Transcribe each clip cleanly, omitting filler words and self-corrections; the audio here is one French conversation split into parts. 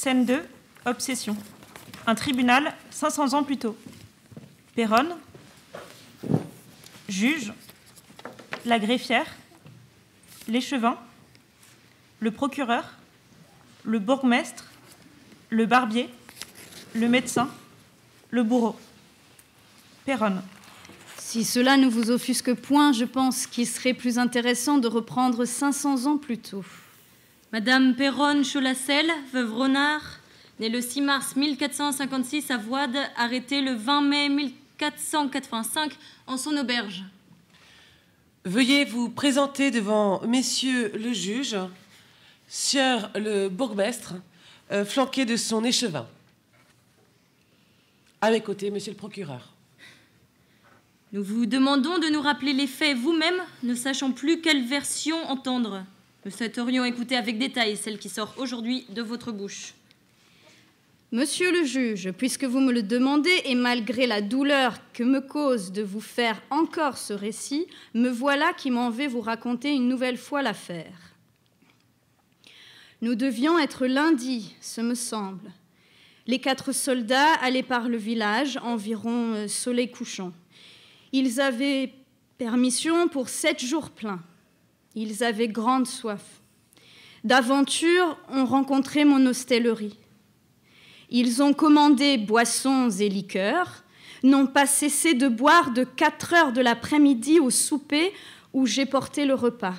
Scène 2, obsession. Un tribunal, 500 ans plus tôt. Péronne, juge, la greffière, l'échevin, le procureur, le bourgmestre, le barbier, le médecin, le bourreau. Péronne. Si cela ne vous offusque point, je pense qu'il serait plus intéressant de reprendre 500 ans plus tôt. Madame Péronne Cholacel, veuve Renard, née le 6 mars 1456 à Voide, arrêtée le 20 mai 1485 en son auberge. Veuillez vous présenter devant messieurs le juge, sieur le bourgmestre, flanqué de son échevin. À mes côtés, monsieur le procureur. Nous vous demandons de nous rappeler les faits vous-même, ne sachant plus quelle version entendre. Nous souhaiterions écouter avec détail celle qui sort aujourd'hui de votre bouche. Monsieur le juge, puisque vous me le demandez et malgré la douleur que me cause de vous faire encore ce récit, me voilà qui m'en vais vous raconter une nouvelle fois l'affaire. Nous devions être lundi, ce me semble. Les 4 soldats allaient par le village, environ soleil couchant. Ils avaient permission pour 7 jours pleins. Ils avaient grande soif. D'aventure, on rencontrait mon hostellerie. Ils ont commandé boissons et liqueurs, n'ont pas cessé de boire de 4 heures de l'après-midi au souper où j'ai porté le repas.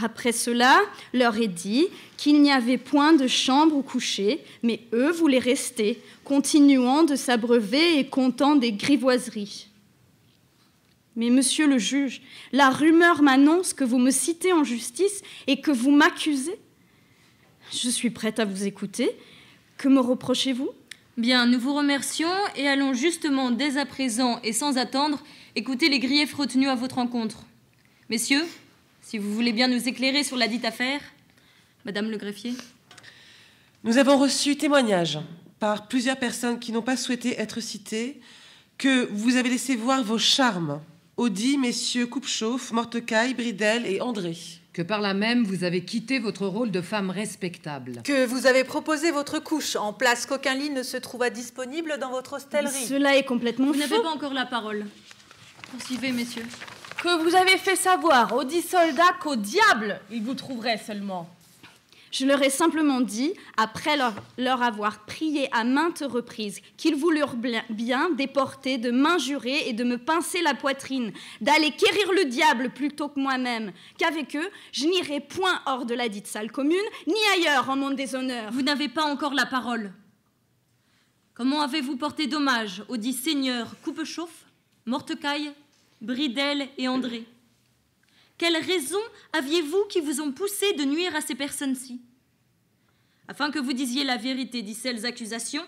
Après cela, leur est dit qu'il n'y avait point de chambre où coucher, mais eux voulaient rester, continuant de s'abreuver et comptant des grivoiseries. Mais monsieur le juge, la rumeur m'annonce que vous me citez en justice et que vous m'accusez. Je suis prête à vous écouter. Que me reprochez-vous? Bien, nous vous remercions et allons justement dès à présent et sans attendre écouter les griefs retenus à votre encontre. Messieurs, si vous voulez bien nous éclairer sur la dite affaire. Madame le greffier. Nous avons reçu témoignage par plusieurs personnes qui n'ont pas souhaité être citées que vous avez laissé voir vos charmes audits messieurs Coupechauffe, Mortecaille, Bridel et André. Que par là même, vous avez quitté votre rôle de femme respectable. Que vous avez proposé votre couche en place qu'aucun lit ne se trouva disponible dans votre hostellerie. Cela est complètement faux. Vous n'avez pas encore la parole. Poursuivez, messieurs. Que vous avez fait savoir aux 10 soldats qu'au diable, ils vous trouveraient seulement. Je leur ai simplement dit, après leur avoir prié à maintes reprises, qu'ils voulurent bien déporter, de m'injurer et de me pincer la poitrine, d'aller quérir le diable plutôt que moi-même, qu'avec eux, je n'irai point hors de la dite salle commune, ni ailleurs en mon déshonneur. Vous n'avez pas encore la parole. Comment avez-vous porté dommage aux 10 seigneurs Coupechauffe, Mortecaille, Bridel et André? Quelles raisons aviez-vous qui vous ont poussé de nuire à ces personnes-ci? Afin que vous disiez la vérité de ces accusations,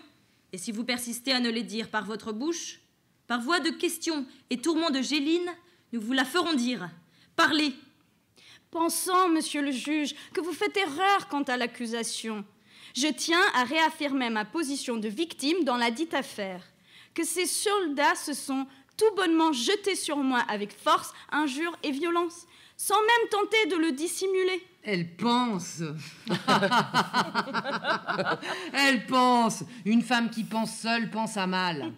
et si vous persistez à ne les dire par votre bouche, par voie de questions et tourments de Géline, nous vous la ferons dire. Parlez. Pensant, monsieur le juge, que vous faites erreur quant à l'accusation. Je tiens à réaffirmer ma position de victime dans la dite affaire, que ces soldats se sont tout bonnement jetés sur moi avec force, injures et violence, sans même tenter de le dissimuler. Elle pense. Elle pense. Une femme qui pense seule pense à mal.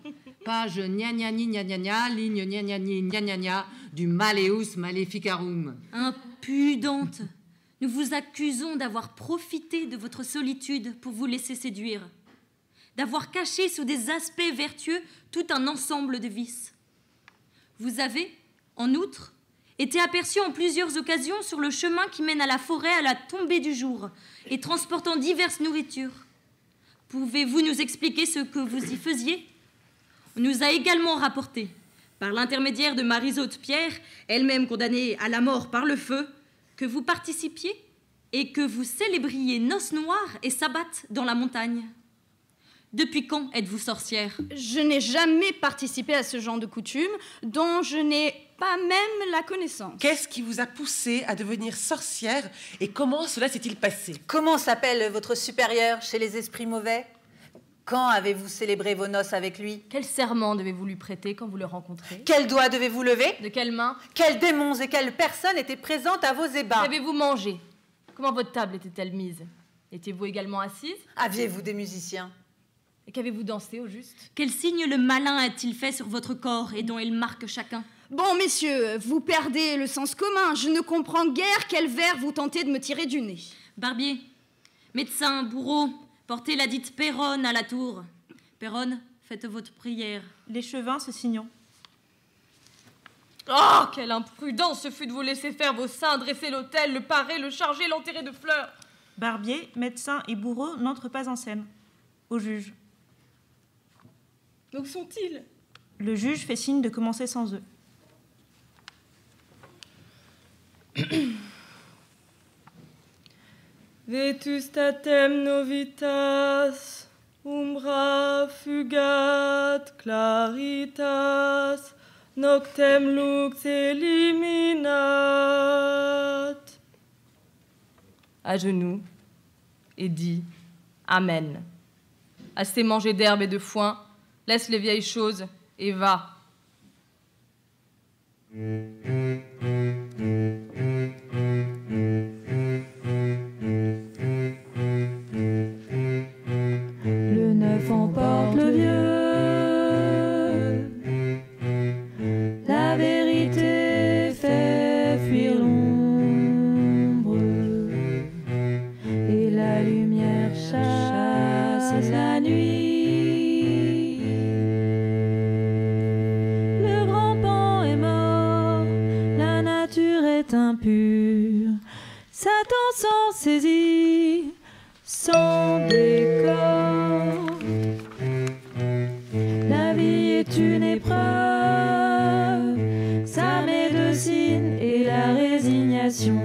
Page gna gna gna gna gna, ligne gna gna gna gna gna du Malleus Maleficarum. Impudente. Nous vous accusons d'avoir profité de votre solitude pour vous laisser séduire, d'avoir caché sous des aspects vertueux tout un ensemble de vices. Vous avez, en outre, été aperçu en plusieurs occasions sur le chemin qui mène à la forêt à la tombée du jour et transportant diverses nourritures. Pouvez-vous nous expliquer ce que vous y faisiez? On nous a également rapporté, par l'intermédiaire de Marisaute Pierre, elle-même condamnée à la mort par le feu, que vous participiez et que vous célébriez noces noires et sabbat dans la montagne. Depuis quand êtes-vous sorcière? Je n'ai jamais participé à ce genre de coutume dont je n'ai pas même la connaissance. Qu'est-ce qui vous a poussé à devenir sorcière et comment cela s'est-il passé? Comment s'appelle votre supérieur chez les esprits mauvais? Quand avez-vous célébré vos noces avec lui? Quel serment devez-vous lui prêter quand vous le rencontrez? Quel doigt devez-vous lever? De quelle main? Quels démons et quelles personnes étaient présentes à vos ébats? Qu'avez-vous mangé? Comment votre table était-elle mise? Étiez-vous également assise? Aviez-vous des musiciens? Et qu'avez-vous dansé au juste? Quel signe le malin a-t-il fait sur votre corps et dont il marque chacun? Bon, messieurs, vous perdez le sens commun. Je ne comprends guère quel vers vous tentez de me tirer du nez. Barbier, médecin, bourreau, portez la dite Péronne à la tour. Péronne, faites votre prière. L'échevin se signant. Oh, quelle imprudence ce fut de vous laisser faire vos seins, dresser l'autel, le parer, le charger, l'enterrer de fleurs. Barbier, médecin et bourreau n'entrent pas en scène. Au juge. Mais où sont-ils? Le juge fait signe de commencer sans eux. Vetustatem novitas, umbra fugat claritas, noctem lux eliminat. À genoux, et dit Amen. Assez mangé d'herbe et de foin, laisse les vieilles choses et va. Le neuf emporte le vieux, la vérité fait fuir l'ombre, et la lumière chasse la nuit. Le grand pan est mort, la nature est impure, Satan s'en saisit sans décor. La vie est une épreuve, sa médecine et la résignation,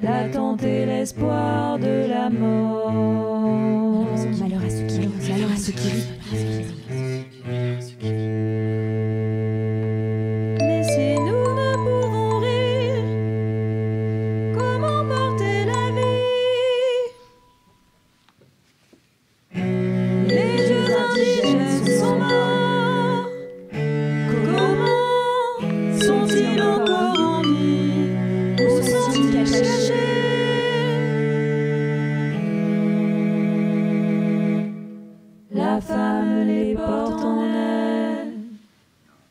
l'attente et l'espoir de la mort. Malheur à ceux qui vivent, malheur à ceux qui vivent. Mais si nous ne pouvons rire, comment porter la vie? Les dieux indigènes sont morts. Comment sont-ils encore en vie? Où sont-ils cachés? La femme les porte en elle,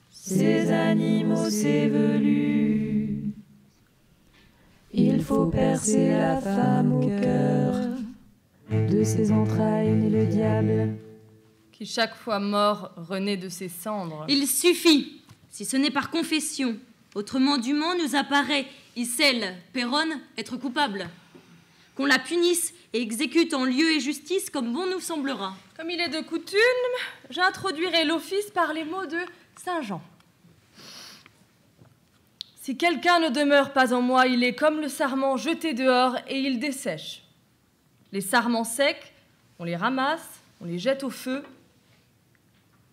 ces animaux s'évoluent. Il faut percer la femme au cœur, de ses entrailles naît le diable. Qui chaque fois mort renaît de ses cendres. Il suffit, si ce n'est par confession. Autrement dûment nous apparaît, Icelle, Péronne, être coupable. Qu'on la punisse et exécute en lieu et justice comme bon nous semblera. Comme il est de coutume, j'introduirai l'office par les mots de Saint Jean. Si quelqu'un ne demeure pas en moi, il est comme le sarment jeté dehors et il dessèche. Les sarments secs, on les ramasse, on les jette au feu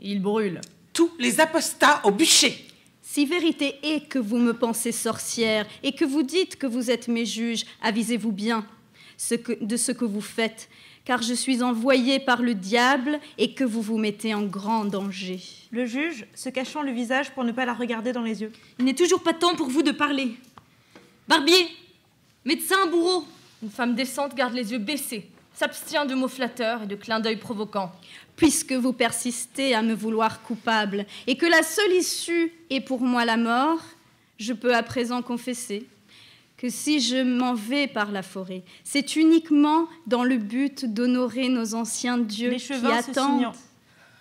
et ils brûlent. Tous les apostats au bûcher. Si vérité est que vous me pensez sorcière et que vous dites que vous êtes mes juges, avisez-vous bien de ce que vous faites, car je suis envoyé par le diable et que vous vous mettez en grand danger. Le juge, se cachant le visage pour ne pas la regarder dans les yeux. Il n'est toujours pas temps pour vous de parler. Barbier, médecin, bourreau. Une femme décente garde les yeux baissés, s'abstient de mots flatteurs et de clins d'œil provocants. Puisque vous persistez à me vouloir coupable et que la seule issue est pour moi la mort, je peux à présent confesser que si je m'en vais par la forêt, c'est uniquement dans le but d'honorer nos anciens dieux qui attendent.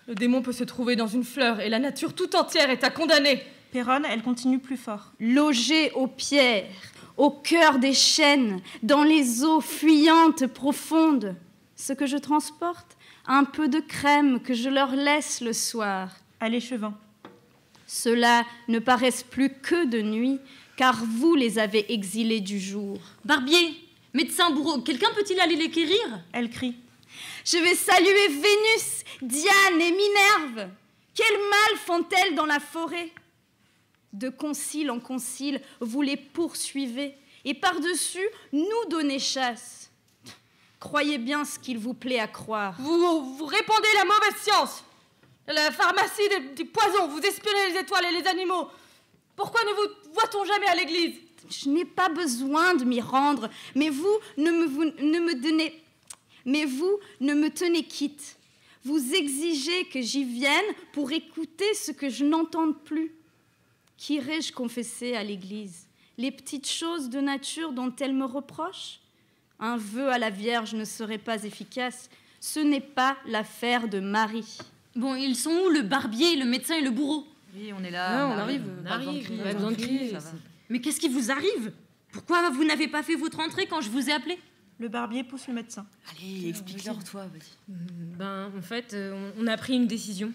Le démon peut se trouver dans une fleur et la nature tout entière est à condamner. Péronne, elle continue plus fort. Logés aux pierres, au cœur des chênes, dans les eaux fuyantes profondes, ce que je transporte, un peu de crème que je leur laisse le soir. À l'échevin. Ceux-là ne paraissent plus que de nuit, car vous les avez exilés du jour. Barbier, médecin, bourreau, quelqu'un peut-il aller les quérir? Elle crie. Je vais saluer Vénus, Diane et Minerve. Quel mal font-elles dans la forêt? De concile en concile, vous les poursuivez, et par-dessus, nous donnez chasse. Croyez bien ce qu'il vous plaît à croire. Vous répandez la mauvaise science. La pharmacie des poisons, vous espionnez les étoiles et les animaux. Pourquoi ne vous voit-on jamais à l'église? Je n'ai pas besoin de m'y rendre, mais vous ne me tenez quitte. Vous exigez que j'y vienne pour écouter ce que je n'entends plus. Qu'irai-je confesser à l'Église? Les petites choses de nature dont elle me reproche? Un vœu à la Vierge ne serait pas efficace. Ce n'est pas l'affaire de Marie. Bon, ils sont où le barbier, le médecin et le bourreau? Oui, on est là. On arrive. Pas besoin de crier. Mais qu'est-ce qui vous arrive? Pourquoi vous n'avez pas fait votre entrée quand je vous ai appelé? Le barbier pousse le médecin. Allez, explique-leur, toi, vas-y. En fait, on a pris une décision.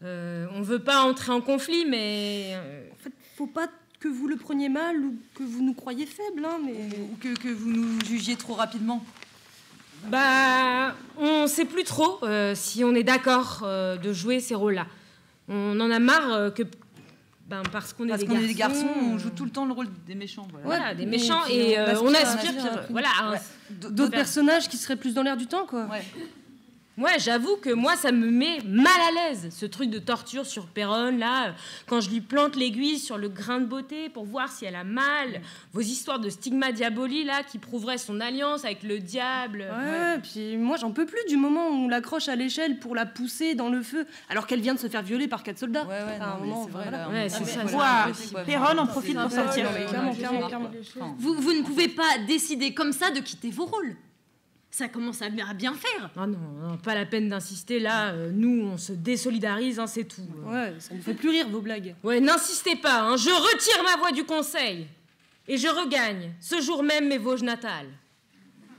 On veut pas entrer en conflit, mais... En fait, faut pas que vous le preniez mal ou que vous nous croyiez faibles, hein, mais... Ou que vous nous jugiez trop rapidement. On sait plus trop si on est d'accord de jouer ces rôles-là. On en a marre parce qu'on est des garçons, on joue tout le temps le rôle des méchants. Voilà, des méchants, et on aspire... D'autres personnages qui seraient plus dans l'air du temps, quoi. Ouais, j'avoue que moi, ça me met mal à l'aise, ce truc de torture sur Péronne, là, quand je lui plante l'aiguille sur le grain de beauté pour voir si elle a mal. Vos histoires de stigma diaboli, là, qui prouveraient son alliance avec le diable. Ouais, puis moi, j'en peux plus du moment où on l'accroche à l'échelle pour la pousser dans le feu, alors qu'elle vient de se faire violer par 4 soldats. C'est ça. Péronne en profite pour sortir. Clairement. Vous ne pouvez pas décider comme ça de quitter vos rôles. Ça commence à bien faire. Ah non, pas la peine d'insister, là. Nous, on se désolidarise, hein, c'est tout. Ouais, ça nous fait plus rire, vos blagues. Ouais, n'insistez pas, hein, je retire ma voix du conseil. Et je regagne, ce jour même, mes Vosges natales.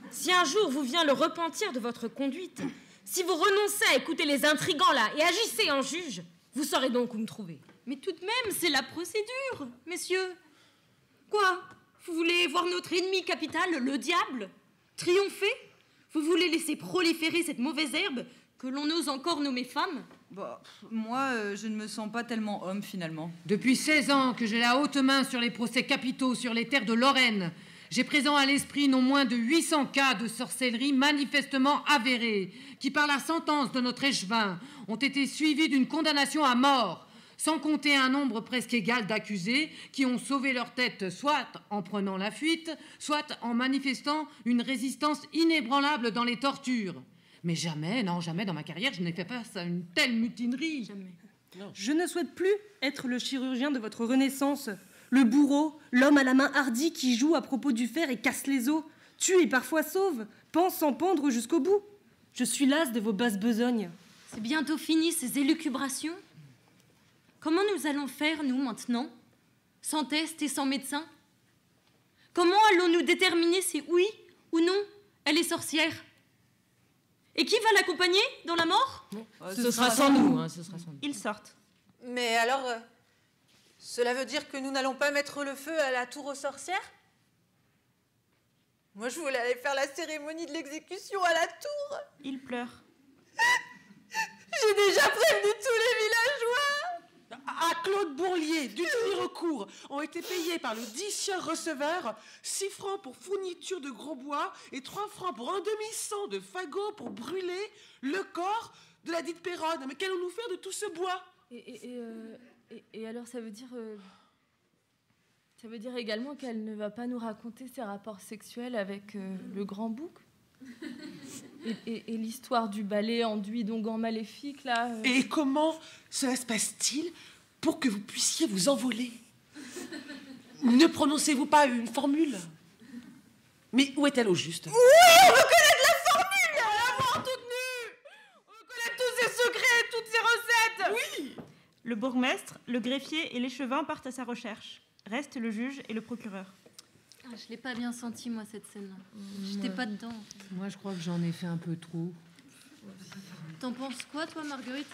Si un jour vous vient le repentir de votre conduite, si vous renoncez à écouter les intrigants, là, et agissez en juge, vous saurez donc où me trouver. Mais tout de même, c'est la procédure, messieurs. Quoi? Vous voulez voir notre ennemi capital, le diable, triompher? Vous voulez laisser proliférer cette mauvaise herbe que l'on ose encore nommer femme? Moi, je ne me sens pas tellement homme, finalement. Depuis 16 ans que j'ai la haute main sur les procès capitaux sur les terres de Lorraine, j'ai présent à l'esprit non moins de 800 cas de sorcellerie manifestement avérés, qui par la sentence de notre échevin ont été suivis d'une condamnation à mort, sans compter un nombre presque égal d'accusés qui ont sauvé leur tête soit en prenant la fuite, soit en manifestant une résistance inébranlable dans les tortures. Mais jamais dans ma carrière, je n'ai fait face à une telle mutinerie. Jamais. Je ne souhaite plus être le chirurgien de votre renaissance, le bourreau, l'homme à la main hardie qui joue à propos du fer et casse les os, tue et parfois sauve, pense s'en pendre jusqu'au bout. Je suis lasse de vos basses besognes. C'est bientôt fini, ces élucubrations. Comment nous allons faire, nous, maintenant? Sans test et sans médecin? Comment allons-nous déterminer si oui ou non elle est sorcière? Et qui va l'accompagner dans la mort? Ce sera sans nous. Ils sortent. Mais alors, cela veut dire que nous n'allons pas mettre le feu à la tour aux sorcières? Moi, je voulais aller faire la cérémonie de l'exécution à la tour. Il pleure. J'ai déjà prévenu tous les villageois. À Claude Bourlier, du recours, ont été payés par le disieur receveur 6 francs pour fourniture de gros bois et 3 francs pour un demi-cent de fagots pour brûler le corps de la dite Péronne. Mais qu'allons-nous faire de tout ce bois? Et alors, ça veut dire également qu'elle ne va pas nous raconter ses rapports sexuels avec le grand bouc? Et l'histoire du balai enduit d'onguents maléfiques, là... Et comment cela se passe-t-il pour que vous puissiez vous envoler? Ne prononcez-vous pas une formule? Mais où est-elle au juste? Oui, on veut connaître la formule! La mort toute nue! On veut connaître tous ses secrets, toutes ses recettes! Oui! Le bourgmestre, le greffier et l'échevin partent à sa recherche. Restent le juge et le procureur. Ah, je l'ai pas bien senti, moi, cette scène-là. J'étais pas dedans. Moi, je crois que j'en ai fait un peu trop. T'en penses quoi, toi, Marguerite?